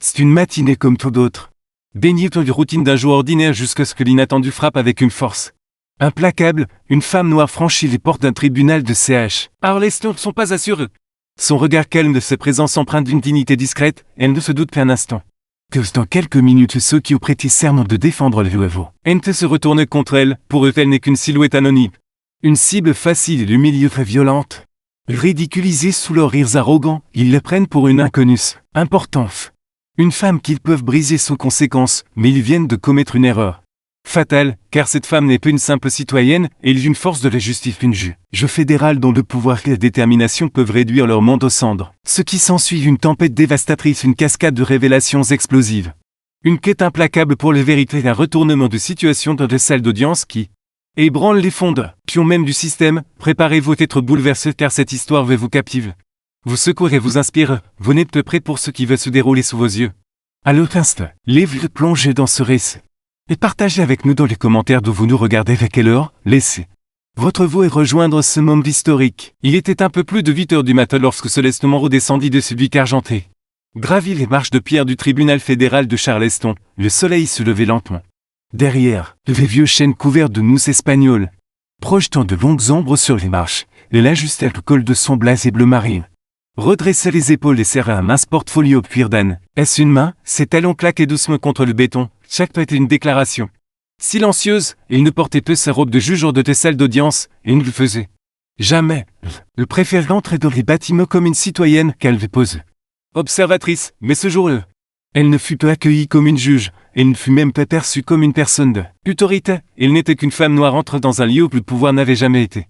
C'est une matinée comme tout d'autres. Baignée dans la routine d'un jour ordinaire jusqu'à ce que l'inattendu frappe avec une force implacable, une femme noire franchit les portes d'un tribunal de CH. Arleston ne sont pas assurés. Son regard calme de sa présence empreinte d'une dignité discrète, elle ne se doute qu'un instant que dans quelques minutes ceux qui ont prêté serment de défendre le Luavo. Ente se retourne contre elle, pour eux elle n'est qu'une silhouette anonyme. Une cible facile et l'humiliée très violente. Ridiculisés sous leurs rires arrogants, ils la prennent pour une inconnue importante. Une femme qu'ils peuvent briser sans conséquence, mais ils viennent de commettre une erreur fatale, car cette femme n'est pas une simple citoyenne, et il y a une force de la justice, une juge fédérale dont le pouvoir et la détermination peuvent réduire leur monde aux cendres. Ce qui s'ensuit, une tempête dévastatrice, une cascade de révélations explosives. Une quête implacable pour la vérité et un retournement de situation dans des salles d'audience qui ébranlent les fondements, pions même du système. Préparez-vous à être bouleversés car cette histoire va vous captiver, vous secouer et vous inspire. Vous n'êtes pas prêt pour ce qui va se dérouler sous vos yeux. À l'autre instant, lève-le plongez dans ce récit. Et partagez avec nous dans les commentaires d'où vous nous regardez, à quelle heure, laissez votre voix et rejoindre ce moment historique. Il était un peu plus de 8 heures du matin lorsque Celeste Monroe descendit de celui argenté. Gravit les marches de pierre du tribunal fédéral de Charleston, le soleil se levait lentement. Derrière, les vieux chênes couverts de mousse espagnole, projetant de longues ombres sur les marches, elle ajustait le col de son blaze et bleu marine. Redressa les épaules et serra un mince portfolio cuir-d'âne. Est-ce une main? Ses talons claquaient doucement contre le béton. Chaque pas était une déclaration. Silencieuse, il ne portait peu sa robe de juge hors de tes salles d'audience, et ne le faisait jamais. Le préférait entrer dans les bâtiments comme une citoyenne qu'elle avait posée observatrice, mais ce jour-là, elle ne fut pas accueillie comme une juge, et ne fut même pas perçue comme une personne d'autorité. Elle n'était qu'une femme noire entre dans un lieu où le pouvoir n'avait jamais été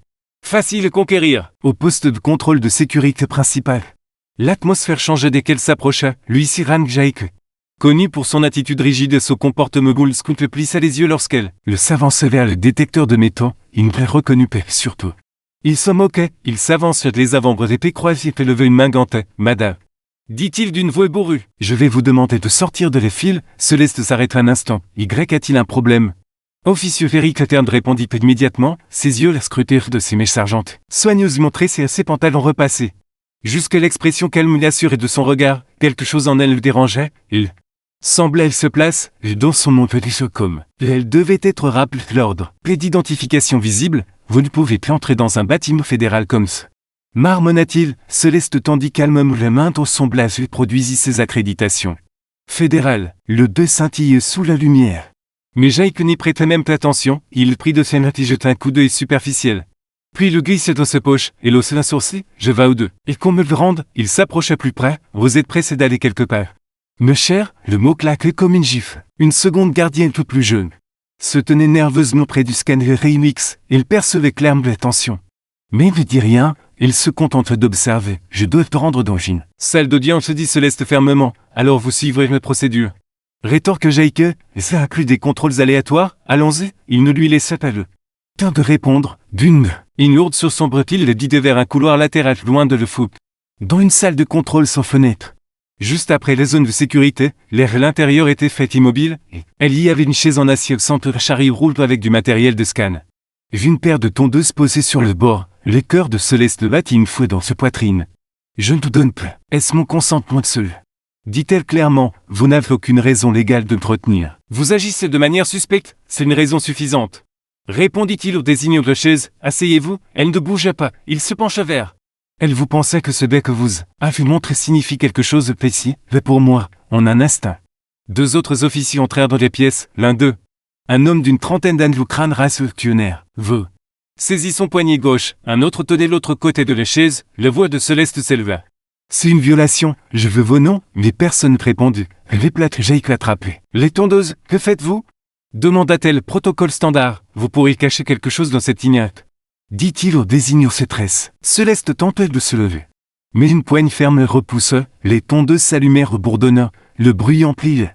facile à conquérir. Au poste de contrôle de sécurité principal, l'atmosphère changeait dès qu'elle s'approcha. Lui, Siran Jake, connu pour son attitude rigide et son comportement boule, Scoop plissa les yeux lorsqu'elle s'avançait vers le détecteur de métaux. Il ne la reconnut pas, surtout. Il se moquait, il s'avança les avant-bras épais croisés et levait une main gantée. Madame, dit-il d'une voix bourrue, je vais vous demander de sortir de les fils. Celeste s'arrêta un instant. Y a-t-il un problème? Officier Féric Laterne répondit immédiatement, ses yeux la scrutèrent de ses mèches sargentes, soigneusement tressées à ses pantalons repassés. Jusque l'expression calme et assurée de son regard, quelque chose en elle le dérangeait. Il semblait elle se place, dans son nom petit comme elle devait être rappelée l'ordre. Plaie d'identification visible, vous ne pouvez plus entrer dans un bâtiment fédéral comme ça. Marmonna-t-il, Celeste tendit calmement la main dans son blaze et produisit ses accréditations. Fédéral, le 2 scintillait sous la lumière. Mais Jake n'y prêtait même pas attention, il prit de ses notes et jeta un coup d'œil superficiel. Puis le glissa dans sa poche, et l'ossa un sourcil, je vais aux deux. Et qu'on me le rende, il s'approcha plus près, vous êtes pressé d'aller quelque part. Me cher, le mot claquait comme une gifle. Une seconde gardienne toute plus jeune se tenait nerveusement près du scanner Remix, il percevait clairement la tension. Mais il ne dit rien, il se contente d'observer. Je dois te rendre dans une salle d'audience, dit Celeste fermement, alors vous suivrez la procédure. Rétorque Jake, et ça inclut des contrôles aléatoires, allons-y, il ne lui laissa pas le temps de répondre, d'une lourde sur son bretille le guidait vers un couloir latéral loin de le fou. Dans une salle de contrôle sans fenêtre. Juste après la zone de sécurité, l'air à l'intérieur était fait immobile, et elle y avait une chaise en acier au centre de chariot roule avec du matériel de scan. Une paire de tondeuses posées sur le bord, le cœur de Celeste battit une fois dans sa poitrine. Je ne te donne pas, est-ce mon consentement de seul? Dit-elle clairement, vous n'avez aucune raison légale de me retenir. Vous agissez de manière suspecte, c'est une raison suffisante. Répondit-il au désignant de la chaise, asseyez-vous, elle ne bougea pas, il se pencha vers. Elle vous pensait que ce bec que vous avez montré signifie quelque chose de précis, mais pour moi, en un instant. Deux autres officiers entrèrent dans les pièces, l'un d'eux, un homme d'une trentaine d'années au crâne rassurationnaire, vous saisit son poignet gauche, un autre tenait l'autre côté de la chaise, la voix de Celeste s'éleva. C'est une violation, je veux vos noms, mais personne ne répondit. Les plates, Jake l'attrapait. Les tondeuses, que faites-vous? Demanda-t-elle, protocole standard, vous pourriez cacher quelque chose dans cette ignace. Dit-il au désignant ses tresses. Celeste tentait de se lever. Mais une poigne ferme le repoussa, les tondeuses s'allumèrent bourdonnant, le bruit emplit.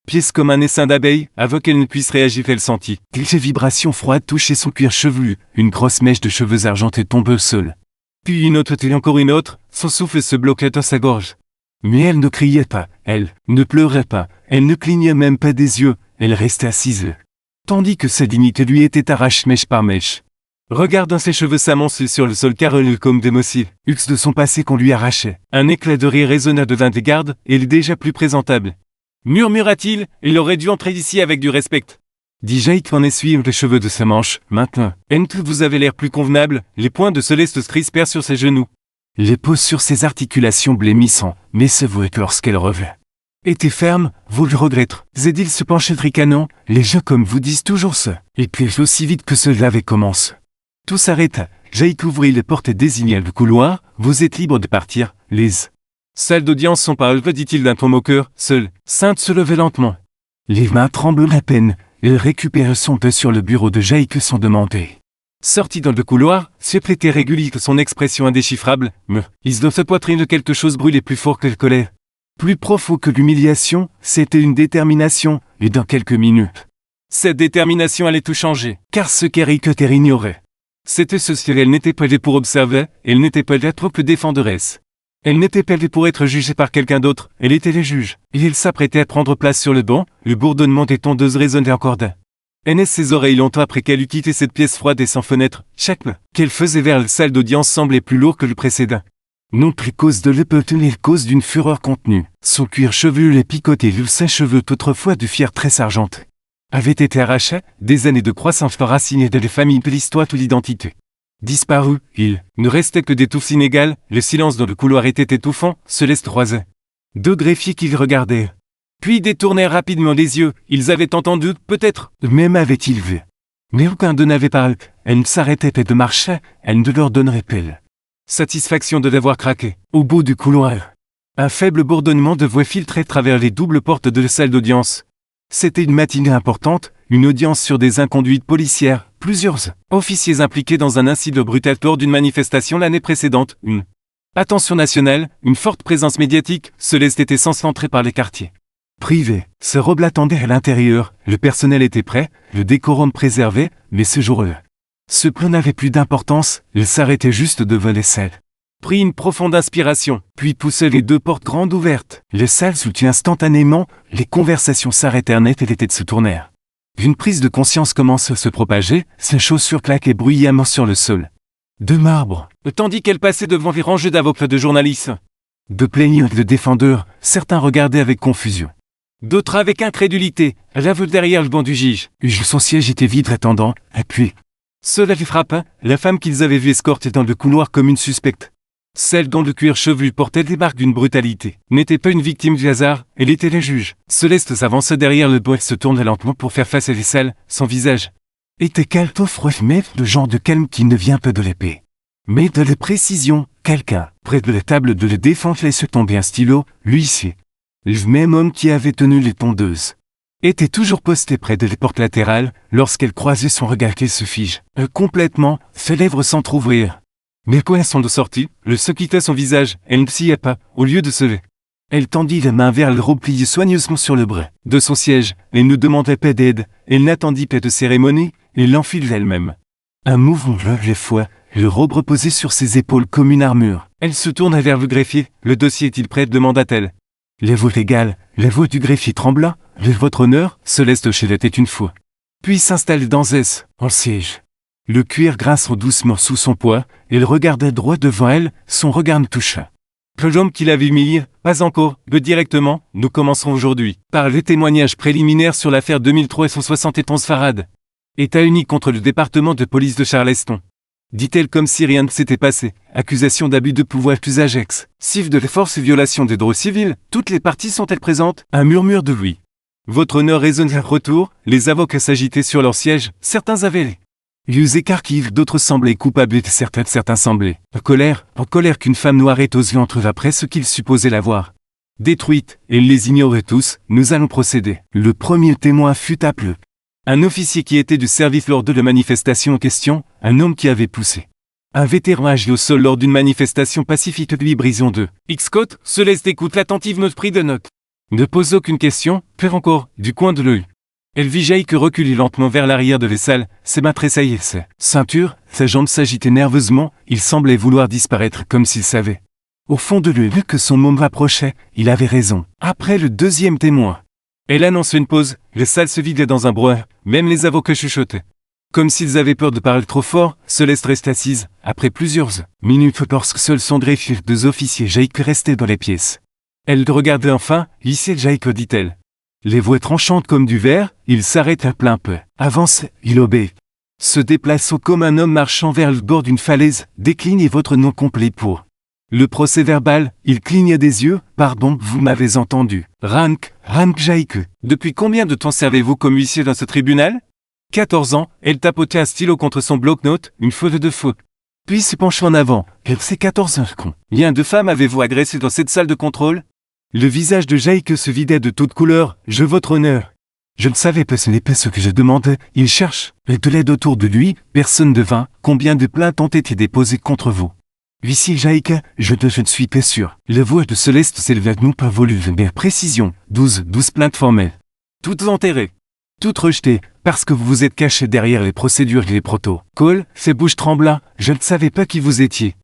Pièce comme un essaim d'abeilles, avant qu'elle ne puisse réagir, elle sentit. Quelques vibrations froides touchaient son cuir chevelu, une grosse mèche de cheveux argentés tombait au sol. Puis une autre et encore une autre, son souffle se bloquait dans sa gorge. Mais elle ne criait pas, elle ne pleurait pas, elle ne clignait même pas des yeux, elle restait assise. Tandis que sa dignité lui était arrachée mèche par mèche. Regardant ses cheveux s'amonceler sur le sol carreleux comme des motifs, de son passé qu'on lui arrachait. Un éclat de rire résonna de l'un des gardes, et il déjà plus présentable. Murmura-t-il, il aurait dû entrer ici avec du respect. Dit Jake en essuyant les cheveux de sa manche. Maintenant, vous avez l'air plus convenable, les poings de Céleste se crispèrent sur ses genoux. Les pose sur ses articulations blêmissant, mais s'avouait lorsqu'elle revint. Était ferme, vous le regretterez. Zedil se penchait ricanant, les jeux comme vous disent toujours ça. Et puis aussi vite que cela avait commencé. Tout s'arrêta. Jake ouvrit les portes et désigna le couloir. Vous êtes libre de partir, les salles d'audience sont par eux, dit-il d'un ton moqueur. Seul, Sainte se levait lentement. Les mains tremblaient à peine. Elle récupéra son peu sur le bureau de Jake sans demander. Sorti dans le couloir, se prêtait régulier que son expression indéchiffrable, mais, il de sa poitrine quelque chose brûlait plus fort que la colère. Plus profond que l'humiliation, c'était une détermination, et dans quelques minutes. Cette détermination allait tout changer, car ce qu'Eric ignorait. C'était ce qu'elle n'était pas là pour observer, elle n'était pas là pour que défendresse. Elle n'était pas là pour être jugée par quelqu'un d'autre, elle était le juge, et il s'apprêtait à prendre place sur le banc, le bourdonnement des tondeuses résonnait encore d'un. Ns ses oreilles longtemps après qu'elle eut quitté cette pièce froide et sans fenêtre, chaque pas qu'elle faisait vers la salle d'audience semblait plus lourd que le précédent. Non plus cause de l'épeute mais cause d'une fureur contenue. Son cuir chevelu et picoté ses cheveux autrefois de fière tresse argentée avaient été arrachés, des années de croissance racinée de les familles de l'histoire ou l'identité. Disparu, il ne restait que des touffes inégales, le silence dans le couloir était étouffant, Céleste croisait. Deux greffiers qui le regardaient. Puis détournèrent rapidement les yeux, ils avaient entendu, peut-être, même avaient-ils vu. Mais aucun d'eux n'avait parlé, elle ne s'arrêtait pas de marcher, elle ne leur donnerait pas satisfaction de l'avoir craqué. Au bout du couloir, un faible bourdonnement de voix filtrait travers les doubles portes de la salle d'audience. C'était une matinée importante, une audience sur des inconduites policières, plusieurs officiers impliqués dans un incident brutal lors d'une manifestation l'année précédente, une attention nationale, une forte présence médiatique, Céleste était sans entrer par les quartiers privés. Ce robe l'attendait à l'intérieur, le personnel était prêt, le décorum préservé, mais ce jour-là, ce plan n'avait plus d'importance, il s'arrêtait juste devant les salles. Prit une profonde inspiration, puis poussa les deux portes grandes ouvertes. Les salles soutient instantanément, les conversations s'arrêtèrent net et les têtes se tournèrent. Une prise de conscience commence à se propager, ses chaussures claquaient bruyamment sur le sol. De marbre, tandis qu'elle passait devant les rangées d'avocats de journalistes. De plaignants et de défendeurs, certains regardaient avec confusion. D'autres avec incrédulité, l'aveu derrière le banc du juge. Son siège était vide attendant, appuyé. Cela les frappa, la femme qu'ils avaient vue escortée dans le couloir comme une suspecte. Celle dont le cuir chevelu portait des marques d'une brutalité, n'était pas une victime du hasard, elle était le juge. Céleste s'avança derrière le banc et se tourna lentement pour faire face à les salles, son visage était calme froid, mais le genre de calme qui ne vient pas de l'épée, mais de la précision. Quelqu'un, près de la table de la défense laissait tomber un stylo, l'huissier. Le même homme qui avait tenu les tondeuses était toujours posté près de la porte latérale, lorsqu'elle croisait son regard qu'elle se fige, complètement, ses lèvres s'entr'ouvrirent. Mais quand son de sortie, le se quittait son visage, elle ne s'y pas, au lieu de se lever. Elle tendit la main vers le robe plié soigneusement sur le bras de son siège, elle ne demandait pas d'aide, elle n'attendit pas de cérémonie, elle l'enfila elle-même. Un mouvement les fois, le robe reposait sur ses épaules comme une armure. Elle se tourna vers le greffier, le dossier est-il prêt, demanda-t-elle. La voix égale, la voix du greffier trembla, votre honneur, Céleste Chelette est une fois. Puis s'installe dans en siège. Le cuir grince doucement sous son poids, elle regardait droit devant elle, son regard ne toucha. L'homme qui l'avait humilié, pas encore, directement, nous commencerons aujourd'hui, par les témoignages préliminaires sur l'affaire 2371 Farad. État unique contre le département de police de Charleston. Dit-elle comme si rien ne s'était passé. Accusation d'abus de pouvoir usage excessif de force et violation des droits civils, toutes les parties sont-elles présentes? Un murmure de oui. Votre honneur résonna à retour, les avocats s'agitaient sur leur siège, certains avaient les yeux écarquillés, d'autres semblaient coupables et certains semblaient en colère qu'une femme noire est aux yeux entre après ce qu'ils supposaient l'avoir détruite, et ils les ignoraient tous, nous allons procéder. Le premier témoin fut appelé. Un officier qui était du service lors de la manifestation en question, un homme qui avait poussé un vétéran âgé au sol lors d'une manifestation pacifique lui brison de X-Côte, Céleste écoute l'attentive note prise de note. Ne pose aucune question, pire encore, du coin de l'œil. Elle vit Jake reculer lentement vers l'arrière de la salle, ses mains tressaillaient, ses ceintures, ses jambes s'agitaient nerveusement, il semblait vouloir disparaître comme s'il savait. Au fond de lui, vu que son moment approchait, il avait raison. Après le deuxième témoin, elle annonce une pause, la salle se vidait dans un brouhaha, même les avocats chuchotaient. Comme s'ils avaient peur de parler trop fort, Céleste reste assise, après plusieurs minutes lorsque seuls son greffier, deux officiers Jake restaient dans les pièces. Elle le regardait enfin, ici Jake, dit-elle. Les voix tranchantes comme du verre, il s'arrête à plein peu. Avance, il obéit. Se déplace comme un homme marchant vers le bord d'une falaise, déclinez votre nom complet pour. Le procès verbal, il cligna des yeux, pardon, vous m'avez entendu. Rank Jaike. Depuis combien de temps servez-vous comme huissier dans ce tribunal? 14 ans, elle tapotait un stylo contre son bloc-notes, une faute de faute. Puis se penche en avant, elle sait 14 ans, con. Combien de femmes avez-vous agressé dans cette salle de contrôle? Le visage de Jaike se vidait de toute couleur, je votre honneur. Je ne savais pas ce n'est pas ce que je demandais, il cherche, et de l'aide autour de lui, personne ne vint, combien de plaintes ont été déposées contre vous? Huissier Jaike, je ne suis pas sûr. La voix de Céleste s'éleva non pas volume mais précision, 12 plaintes formelles. Toutes enterrées. Toutes rejetées, parce que vous vous êtes caché derrière les procédures et les protocoles, ses bouches trembla, je ne savais pas qui vous étiez.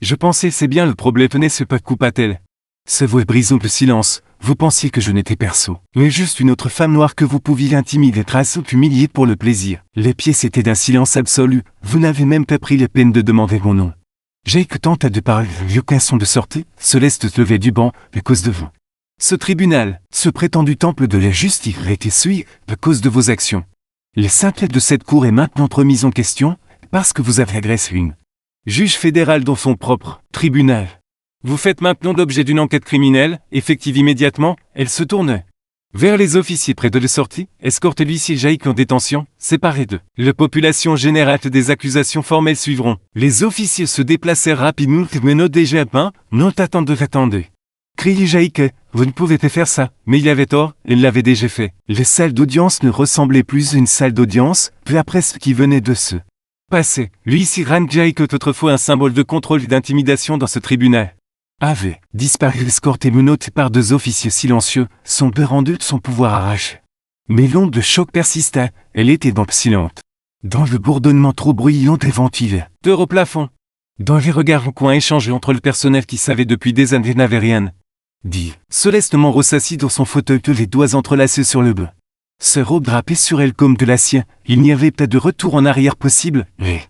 Je pensais c'est bien le problème n'est-ce pas coupa-t-elle. Sa voix brisant le silence, vous pensiez que je n'étais perso, mais juste une autre femme noire que vous pouviez intimider, tracer, humilier pour le plaisir. Les pièces étaient d'un silence absolu, vous n'avez même pas pris la peine de demander mon nom. Jaike tenta de parler, aucun son de sortie, Céleste se levait du banc, à cause de vous. Ce tribunal, ce prétendu temple de la justice a été suivi, à cause de vos actions. Les saintetés de cette cour est maintenant remise en question, parce que vous avez agressé une juge fédérale dans son propre tribunal. Vous faites maintenant l'objet d'une enquête criminelle, effective immédiatement, elle se tourne vers les officiers près de la sortie, escorte l'huissier Jaike en détention, séparés d'eux. La population générale des accusations formelles suivront. Les officiers se déplacèrent rapidement, mais non déjà pas, non attendez. Criait Jaike, vous ne pouvez pas faire ça, mais il avait tort, il l'avait déjà fait. Les salles d'audience ne ressemblaient plus à une salle d'audience, peu après ce qui venait de se passer. L'huissier Rank Jaike est autrefois un symbole de contrôle et d'intimidation dans ce tribunal. Avait disparu escorté menotté par 2 officiers silencieux, son père rendu de son pouvoir arraché. Mais l'onde de choc persista, elle était donc silente. Dans le bourdonnement trop bruyant des ventiles, au plafond. Dans les regards au coin échangés entre le personnel qui savait depuis des années n'avait rien dit. Célestement ressassit dans son fauteuil, les doigts entrelacés sur le bas. Sa robe drapée sur elle comme de l'acier, il n'y avait pas de retour en arrière possible, mais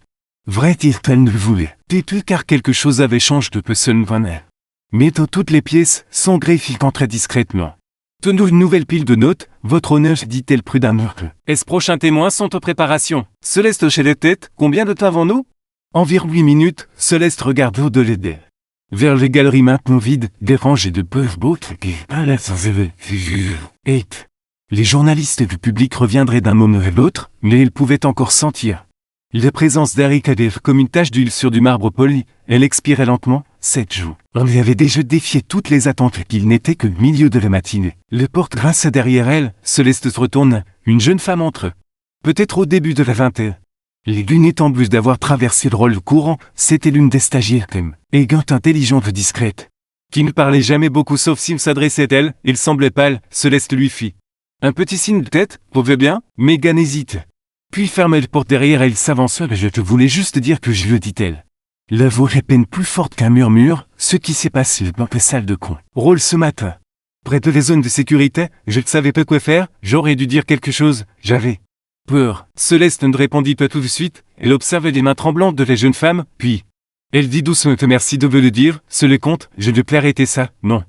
vrai-il qu'elle ne le voulait. Têtu car quelque chose avait changé de peu seul venait. Mettons toutes les pièces, son greffier très discrètement. Tenons une nouvelle pile de notes, votre honneur, dit-elle prudemment. Est-ce prochains témoins sont en préparation? Céleste hochait la tête, combien de temps avons-nous? Environ 8 minutes, Céleste regarde au-delà d'elle. Vers les galeries maintenant vides, des rangées de pauvres bottes qui et les journalistes et le public reviendraient d'un moment à l'autre, mais ils pouvaient encore sentir la présence d'Arikader comme une tache d'huile sur du marbre poli. Elle expirait lentement, cette joue. On lui avait déjà défié toutes les attentes qu'il n'était que le milieu de la matinée. Les portes grinçaient derrière elle, Céleste se retourne, une jeune femme entre. Peut-être au début de la vingtaine. Les lunettes en plus d'avoir traversé le rôle courant, c'était l'une des stagiaires élégante, intelligente et discrète. Qui ne parlait jamais beaucoup sauf s'il s'adressait à elle, il semblait pâle, Céleste lui fit un petit signe de tête, pour veut bien, Megan hésite. Puis ferme la porte derrière elle, s'avança, je te voulais juste dire que je le dit-elle. La voix est peine plus forte qu'un murmure, ce qui s'est passé dans la salle de con. Rôle ce matin. Près de la zone de sécurité, je ne savais pas quoi faire, j'aurais dû dire quelque chose, j'avais peur. Céleste ne répondit pas tout de suite, elle observait les mains tremblantes de la jeune femme, puis elle dit doucement merci de me le dire, ce le compte, je ne peux arrêter ça, non.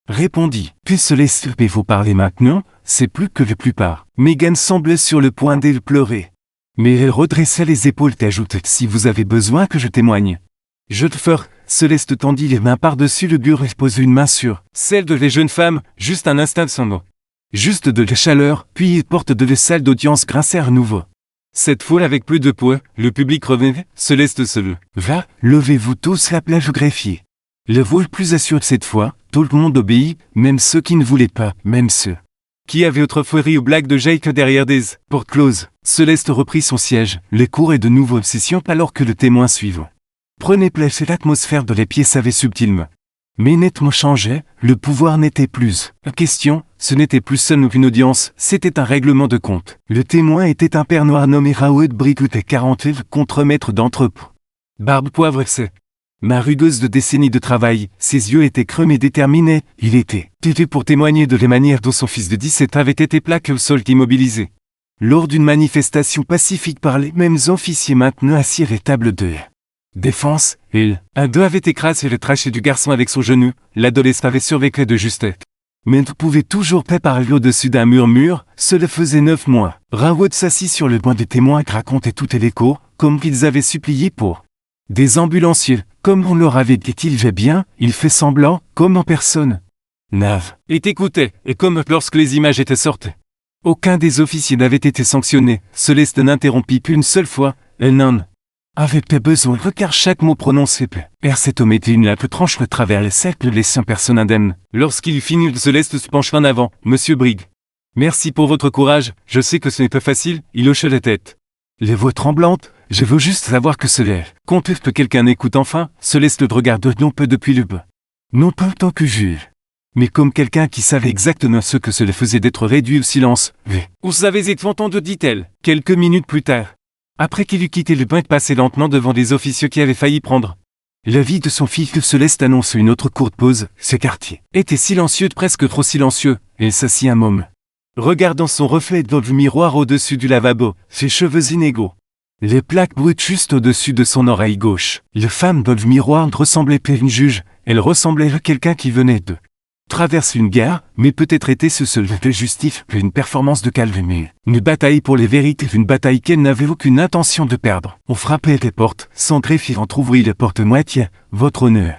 Répondit, puis Céleste, mais vous parlez maintenant, c'est plus que la plupart. Megan semblait sur le point de pleurer. Mais elle redressa les épaules et ajoute si vous avez besoin que je témoigne. Je te ferai. Céleste tendit les mains par-dessus le bureau et posa une main sur celle de la jeune femme, juste un instant sans mot. Juste de la chaleur, puis les portes de la salle d'audience grincèrent à nouveau. Cette fois avec plus de poids, le public revenait, Céleste se leva, levez-vous tous la plage au greffier. Le voix plus assuré cette fois, tout le monde obéit, même ceux qui ne voulaient pas, même ceux qui avaient autrefois ri aux blagues de Jaike derrière des portes closes. Céleste reprit son siège, les cours et de nouveau obsession alors que le témoin suivant prenait place et l'atmosphère de les pièces avait subtilement mais nettement changé, le pouvoir n'était plus la question, ce n'était plus seulement qu'une audience, c'était un règlement de compte. Le témoin était un père noir nommé Raoul Bricout, 40 contremaître d'entrepôt. Barbe poivre c'est ma rugueuse de décennies de travail, ses yeux étaient creux mais déterminés, il était têtu pour témoigner de la manière dont son fils de 17 avait été plaqué au sol immobilisé. Lors d'une manifestation pacifique par les mêmes officiers maintenant assis à la table de défense, un d'eux avait écrasé le trachet du garçon avec son genou, l'adolescent avait survécu de justesse. Mais ne pouvait toujours pas parler au-dessus d'un murmure, cela faisait 9 mois. Raoult s'assit sur le banc des témoins et racontait tout l'écho, comme qu'ils avaient supplié pour des ambulanciers, comme on leur avait dit qu'il va bien, il fait semblant, comme en personne. Nav. Et t'écoutait, et comme lorsque les images étaient sorties. Aucun des officiers n'avait été sanctionné, Céleste n'interrompit plus une seule fois, elle n'en avait pas besoin, car chaque mot prononcé peut. Cet homme était une lape tranche à travers les cercles laissant personne indemne. Lorsqu'il finit, Céleste se pencha en avant, Monsieur Brigg. Merci pour votre courage, je sais que ce n'est pas facile, il hocha la tête. Les voix tremblantes, je veux juste savoir que cela compte que quelqu'un écoute enfin, Céleste le regarde non peu depuis le bas. Non pas autant que juge, mais comme quelqu'un qui savait exactement ce que cela faisait d'être réduit au silence. Vous avez été entendu, dit-elle, quelques minutes plus tard. Après qu'il eut quitté le bain et passé lentement devant des officiers qui avaient failli prendre la vie de son fils, Céleste annonce une autre courte pause. Ce quartier était silencieux, presque trop silencieux, et elle s'assit un moment, regardant son reflet dans le miroir au-dessus du lavabo, ses cheveux inégaux. Les plaques brutes juste au-dessus de son oreille gauche. La femme dans le miroir ne ressemblait pas à une juge, elle ressemblait à quelqu'un qui venait de traverse une guerre, mais peut-être était ce seul fait justif une performance de Calvin. Une bataille pour les vérités, une bataille qu'elle n'avait aucune intention de perdre. On frappait les portes, sans greffier entrouvrit les portes moitié, votre honneur.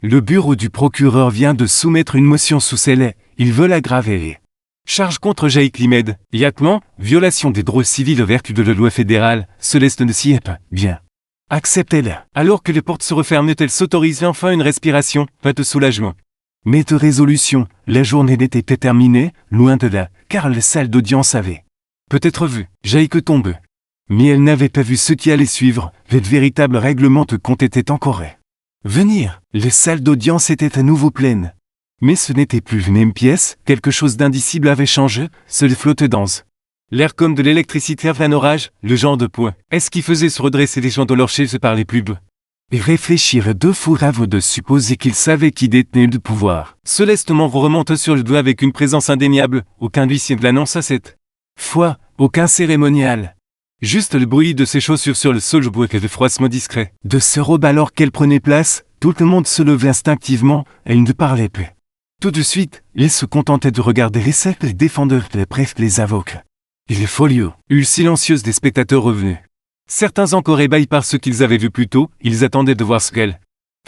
Le bureau du procureur vient de soumettre une motion sous scellé, ils veulent aggraver. Charge contre Jake Limed, Yatman, violation des droits civils aux vertus de la loi fédérale, Céleste ne s'y est pas, bien. Acceptez-la. Alors que les portes se referment, elle s'autorise enfin une respiration, pas de soulagement. Mais de résolution, la journée n'était pas terminée, loin de là, car la salle d'audience avait peut-être vu Jake tombe. Mais elle n'avait pas vu ce qui allait suivre, le véritable règlement de compte était encore venir. Les salles d'audience étaient à nouveau pleines. Mais ce n'était plus la même pièce, quelque chose d'indicible avait changé, se flottait dans l'air comme de l'électricité avant un orage, le genre de point. Est-ce qui faisait se redresser les gens de leur chaise par les plus bas? Et réfléchir 2 fois avant de supposer qu'il savait qui détenait le pouvoir. Célestement remonte sur le doigt avec une présence indéniable, aucun huissier ne l'annonce à cette fois, aucun cérémonial. Juste le bruit de ses chaussures sur le sol bruit et le froissement discret. De ce robe alors qu'elle prenait place, tout le monde se levait instinctivement, elle ne parlait plus. Tout de suite, il se contentait de regarder les cercles défendeurs, les prêtres, les avocats. Et les folios, hulle silencieuse des spectateurs revenus. Certains encore ébahis par ce qu'ils avaient vu plus tôt, ils attendaient de voir ce qu'elle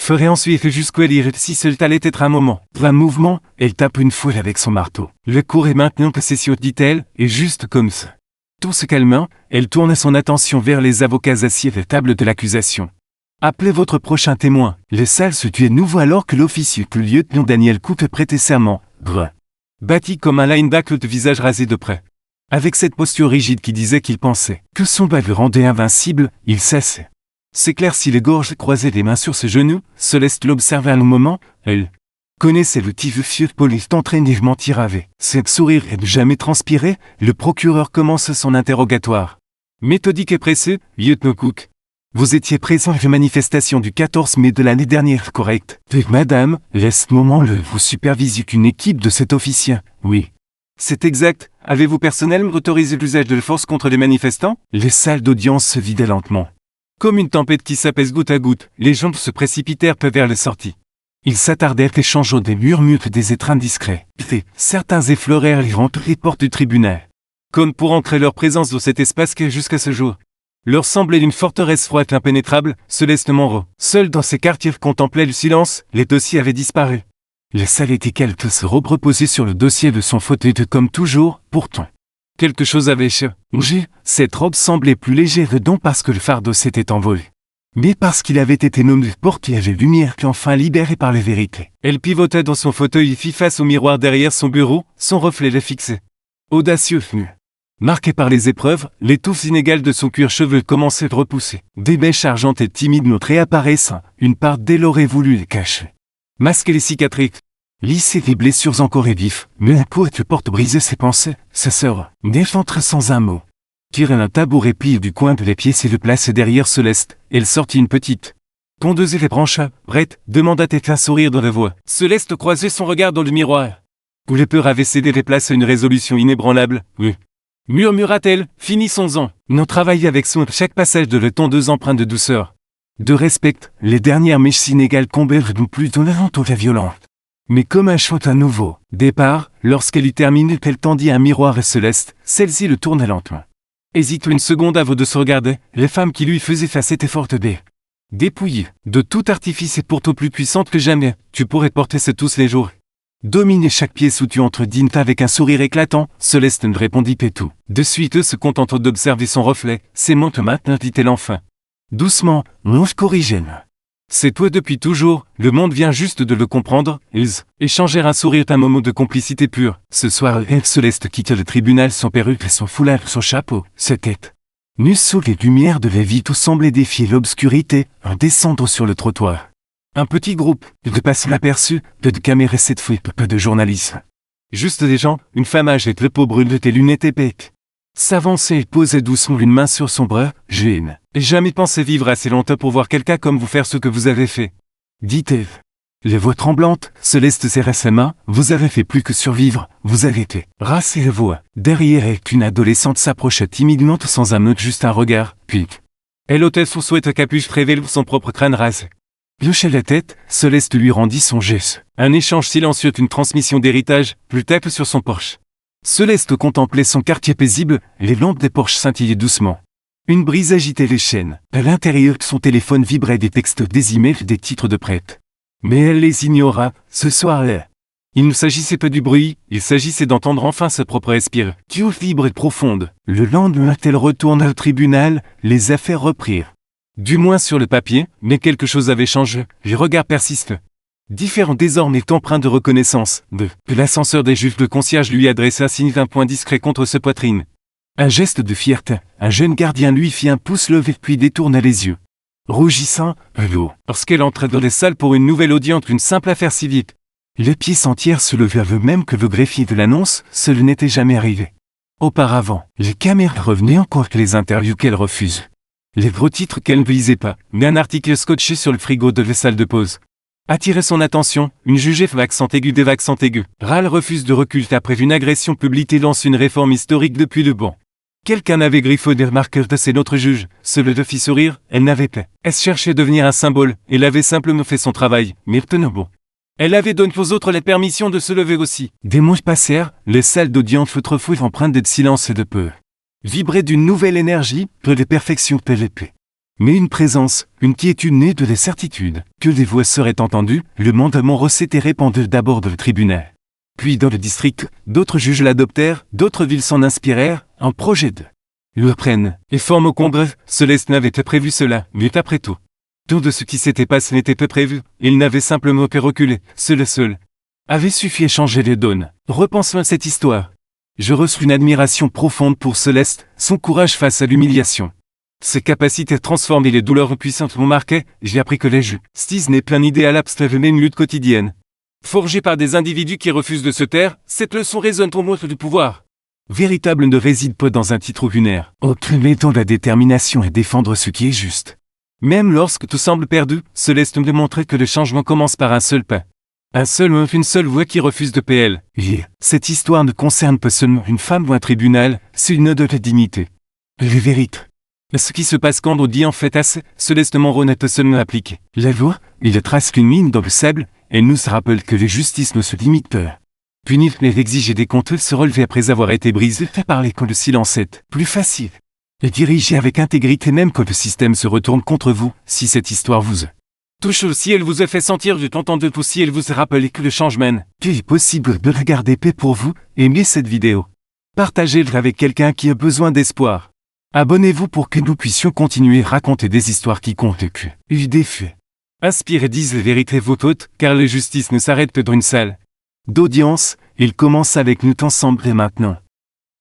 ferait ensuite jusqu'où elle irait si seul allait être un moment. Un mouvement, elle tape une fois avec son marteau. Le cours est maintenant possession, dit-elle, et juste comme ça. Tout se calmant, elle tourne son attention vers les avocats assis à la table de l'accusation. Appelez votre prochain témoin. Les salles se tuaient nouveau alors que l'officier, le lieutenant Daniel Cook, prêtait serment. Bâti comme un linebacker de visage rasé de près. Avec cette posture rigide qui disait qu'il pensait que son bas le rendait invincible, il cessait. S'éclaircit les gorges, croisait les mains sur ses genoux, Céleste l'observait un moment, elle connaissait le tif fieux police entraîné mentir avait. Cette sourire et de jamais transpiré, le procureur commence son interrogatoire. Méthodique et pressé, lieutenant Cook. Vous étiez présent à la manifestation du 14 mai de l'année dernière, correct? Madame, à ce moment-là, vous supervisiez qu'une équipe de 7 officiers. Oui. C'est exact. Avez-vous personnellement autorisé l'usage de la force contre les manifestants? Les salles d'audience se vidaient lentement. Comme une tempête qui s'apaise goutte à goutte, les gens se précipitèrent peu vers les sorties. Ils s'attardèrent échangeant des murmures des étreintes discrets. Certains effleurèrent les portes du tribunal. Comme pour ancrer leur présence dans cet espace que jusqu'à ce jour leur semblait une forteresse froide impénétrable, Céleste Monroe. Seul dans ces quartiers contemplait le silence, les dossiers avaient disparu. La salle était quelque se reposait sur le dossier de son fauteuil comme toujours, pourtant. Quelque chose avait changé, cette robe semblait plus légère non parce que le fardeau s'était envolé, mais parce qu'il avait été nommé porte et avait lumière qu'enfin libéré par les vérités. Elle pivotait dans son fauteuil et fit face au miroir derrière son bureau, son reflet la fixait. Audacieux, marqué par les épreuves, les touffes inégales de son cuir chevelu commençaient à repousser. Des mèches argentées timides nous réapparaissent, une part d'elle aurait voulu les cacher. Masquer les cicatrices, lisser les blessures encore et vifs, mais un coup te porte briser ses pensées, sa sœur, défendre sans un mot. Tirer un tabouret pile du coin de les pieds et le placer derrière Céleste, elle sortit une petite tondeuse et les brancha, prête, demanda-t-elle un sourire dans la voix. Céleste croisait son regard dans le miroir. Où les peurs avaient cédé les places à une résolution inébranlable, oui. Murmura-t-elle, finissons-en. Nous travaillons avec son chaque passage de la tondeuse empreinte de douceur. De respect, les dernières mèches inégales combaient non plus dans la lente ou la violente. Mais comme un choix à nouveau départ, lorsqu'elle eut terminé, elle tendit un miroir à Céleste, celle-ci le tourna lentement. Hésite une seconde avant de se regarder, les femmes qui lui faisaient face étaient fortes dépouillées de tout artifice et pourtant plus puissante que jamais, tu pourrais porter ce tous les jours. Dominer chaque pièce où tu entres, dit-elle avec un sourire éclatant. Céleste ne répondit pas tout. De suite, se contentant d'observer son reflet, c'est mon maintenant, dit-elle enfin. Doucement, l'ange corrigène. C'est toi depuis toujours, le monde vient juste de le comprendre. Ils échangèrent un sourire, un moment de complicité pure. Ce soir, Céleste quitta le tribunal, son perruque et son foulard, son chapeau, sa tête. Nue sous les lumières de la vie, tout semblait défier l'obscurité, en descendre sur le trottoir. Un petit groupe de passants aperçus, peu de caméras cette fois, peu de journalistes. Juste des gens, une femme âgée, le peau brune de tes lunettes épaisses. S'avançait et posait doucement une main sur son bras. J'ai jamais pensé vivre assez longtemps pour voir quelqu'un comme vous faire ce que vous avez fait. Dit-elle. Les voix tremblantes, Céleste serra sa main. Vous avez fait plus que survivre, vous avez été. Rassée la voix. Derrière elle, qu'une adolescente s'approcha timidement sans un mot, juste un regard, puis. Elle ôtait son souhait capuche, révèle son propre crâne rasé. Hocha la tête, Céleste lui rendit son geste. Un échange silencieux, une transmission d'héritage, plus tape sur son porche. Céleste contemplait son quartier paisible, les lampes des porches scintillaient doucement. Une brise agitait les chaînes. À l'intérieur, son téléphone vibrait, des textes, des emails, des titres de prête. Mais elle les ignora, ce soir-là. Il ne s'agissait pas du bruit, il s'agissait d'entendre enfin sa propre respirer. Dieu vibre profonde. Le lendemain, elle retourna au tribunal, les affaires reprirent. Du moins sur le papier, mais quelque chose avait changé, les regards persistent. Différent désormais, empreint de reconnaissance, que l'ascenseur des juifs, le concierge lui adressa signe d'un point discret contre sa poitrine. Un geste de fierté, un jeune gardien lui fit un pouce levé puis détourna les yeux. Rougissant, lorsqu'elle entra dans les salles pour une nouvelle audience, une simple affaire civile. Les pièces entières se levaient même que le greffier de l'annonce, cela n'était jamais arrivé. Auparavant, les caméras revenaient encore que les interviews qu'elle refuse. Les gros titres qu'elle ne lisait pas, mais un article scotché sur le frigo de la salle de pause. Attirer son attention, une jugée accent aigu des accent aigu. Râle refuse de recul après une agression publique et lance une réforme historique depuis le banc. Quelqu'un avait griffé des remarques de c'est notre juge, cela le fit sourire, elle n'avait pas. Elle cherchait à devenir un symbole, elle avait simplement fait son travail, mais tenez bon. Elle avait donné aux autres la permission de se lever aussi. Des mois passèrent, les salles d'audience autrefois empreintes de silence et de peur. Vibraient d'une nouvelle énergie, peu de perfection PVP. Mais une présence, une quiétude née de la certitude, que des voix seraient entendues, le mandement s'était répandu d'abord dans le tribunal. Puis dans le district, d'autres juges l'adoptèrent, d'autres villes s'en inspirèrent, un projet de le prennent, et forment au congrès. Céleste n'avait pas prévu cela, mais après tout. Tout de ce qui s'était passé n'était pas prévu, il n'avait simplement pas reculé, seul. Avait suffi à changer les donnes. Repensons à cette histoire. Je reçus une admiration profonde pour Céleste, son courage face à l'humiliation. Ses capacités à transformer les douleurs puissantes m'ont marqué, j'ai appris que les justice n'est pas un idéal abstrait mais une lutte quotidienne. Forgée par des individus qui refusent de se taire, cette leçon résonne au montre du pouvoir. Véritable ne réside pas dans un titre lunaire, mais dans la détermination à défendre ce qui est juste. Même lorsque tout semble perdu, Céleste me montrait que le changement commence par un seul pas. Un seul homme, une seule voix qui refuse de PL. Cette histoire ne concerne pas seulement une femme ou un tribunal, c'est une ode de la dignité. Les vérités. Ce qui se passe quand on dit en fait assez, Célestement honnête seulement appliqué. La loi, il trace qu'une mine dans le sable, elle nous rappelle que les justices ne se limitent pas. Punir mais exiger des comptes se relever après avoir été brisé, fait parler quand le silence est plus facile. Et diriger avec intégrité même quand le système se retourne contre vous, si cette histoire vous touche aussi, elle vous a fait sentir du temps de tout, si elle vous a rappelé que le changement, qu'il est possible de regarder paix pour vous, aimez cette vidéo. Partagez-le avec quelqu'un qui a besoin d'espoir. Abonnez-vous pour que nous puissions continuer à raconter des histoires qui comptent que des faits. Inspirez, disent la vérité vos hôtes, car la justice ne s'arrête que dans une salle d'audience, il commence avec nous ensemble et maintenant.